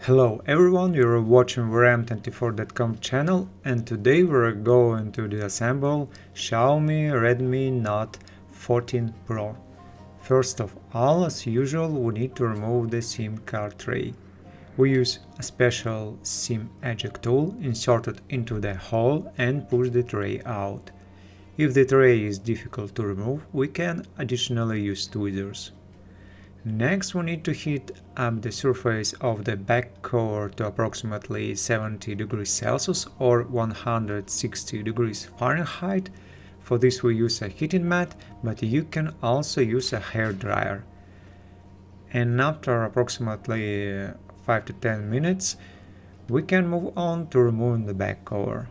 Hello everyone, you're watching VRAM24.com channel, and today we're going to disassemble Xiaomi Redmi Note 14 Pro. First of all, as usual, we need to remove the SIM card tray. We use a special SIM eject tool, insert it into the hole and push the tray out. If the tray is difficult to remove, we can additionally use tweezers. Next, we need to heat up the surface of the back cover to approximately 70 degrees Celsius or 160 degrees Fahrenheit. For this we use a heating mat, but you can also use a hair dryer. And after approximately 5 to 10 minutes, we can move on to removing the back cover.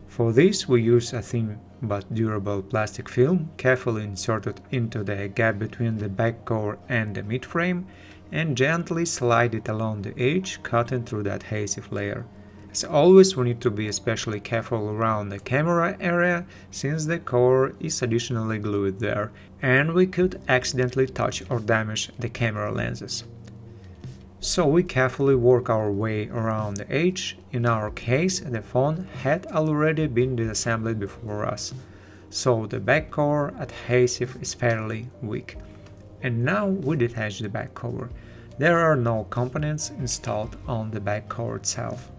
For this we use a thin but durable plastic film, carefully inserted into the gap between the back cover and the mid-frame, and gently slide it along the edge, cutting through the adhesive layer. As always, we need to be especially careful around the camera area, since the cover is additionally glued there, and we could accidentally touch or damage the camera lenses. So we carefully work our way around the edge. In our case, the phone had already been disassembled before us, so the back cover adhesive is fairly weak. And now we detach the back cover. There are no components installed on the back cover itself.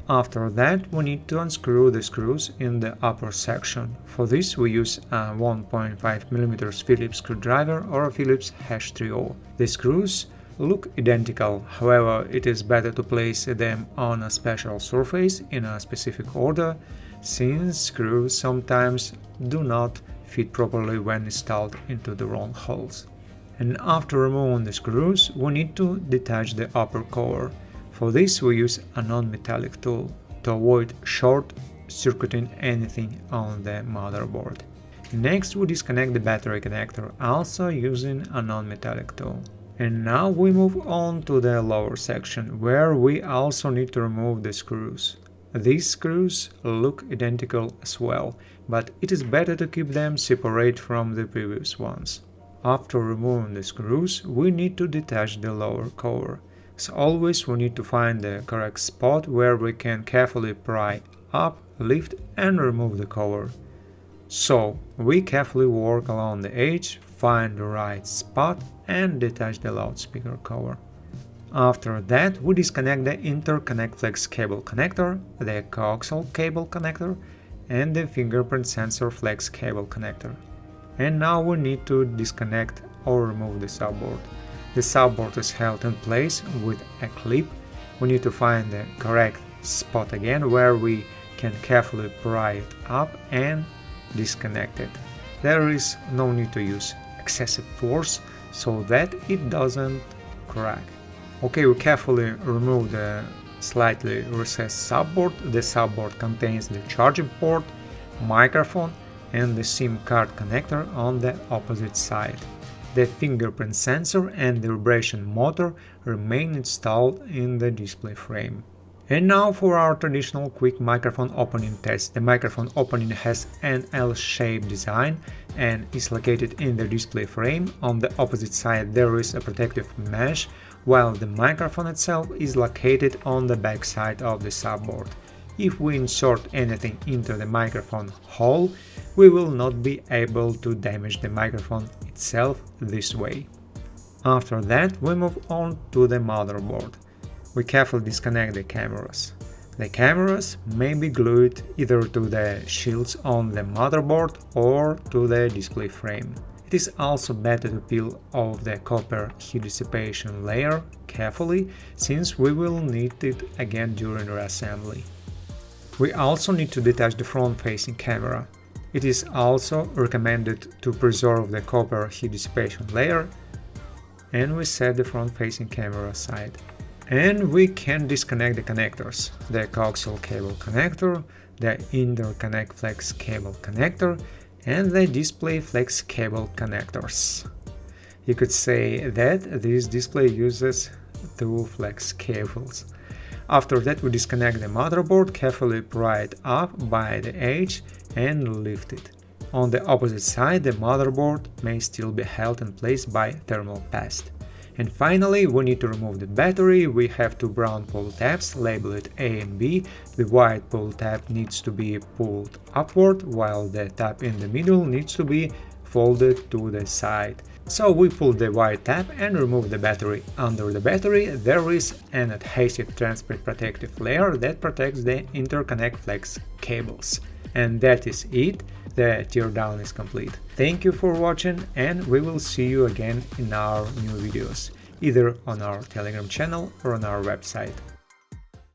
After that, we need to unscrew the screws in the upper section. For this we use a 1.5mm Phillips screwdriver or a Phillips #30. The screws look identical, however, it is better to place them on a special surface in a specific order, since screws sometimes do not fit properly when installed into the wrong holes. And after removing the screws, we need to detach the upper cover. For this we use a non-metallic tool to avoid short-circuiting anything on the motherboard. Next we disconnect the battery connector, also using a non-metallic tool. And now we move on to the lower section, where we also need to remove the screws. These screws look identical as well, but it is better to keep them separate from the previous ones. After removing the screws, we need to detach the lower cover. As always, we need to find the correct spot where we can carefully pry up, lift and remove the cover. So, we carefully work along the edge, find the right spot and detach the loudspeaker cover. After that, we disconnect the interconnect flex cable connector, the coaxial cable connector and the fingerprint sensor flex cable connector. And now we need to disconnect or remove the subboard. The subboard is held in place with a clip. We need to find the correct spot again where we can carefully pry it up and disconnect it. There is no need to use excessive force so that it doesn't crack. Okay, we carefully remove the slightly recessed subboard. The subboard contains the charging port, microphone and the SIM card connector on the opposite side. The fingerprint sensor and the vibration motor remain installed in the display frame. And now for our traditional quick microphone opening test. The microphone opening has an L-shaped design and is located in the display frame. On the opposite side there is a protective mesh, while the microphone itself is located on the back side of the subboard. If we insert anything into the microphone hole, we will not be able to damage the microphone itself this way. After that, we move on to the motherboard. We carefully disconnect the cameras. The cameras may be glued either to the shields on the motherboard or to the display frame. It is also better to peel off the copper heat dissipation layer carefully, since we will need it again during reassembly. We also need to detach the front-facing camera. It is also recommended to preserve the copper heat dissipation layer, and we set the front-facing camera aside. And we can disconnect the connectors, the coaxial cable connector, the interconnect flex cable connector and the display flex cable connectors. You could say that this display uses two flex cables. After that we disconnect the motherboard, carefully pry it up by the edge and lift it. On the opposite side the motherboard may still be held in place by thermal paste. And finally, we need to remove the battery. We have two brown pull tabs, label it A and B. The white pull tab needs to be pulled upward, while the tab in the middle needs to be folded to the side. So we pull the white tab and remove the battery. Under the battery there is an adhesive transparent protective layer that protects the interconnect flex cables. And that is it. The teardown is complete. Thank you for watching, and we will see you again in our new videos, either on our Telegram channel or on our website.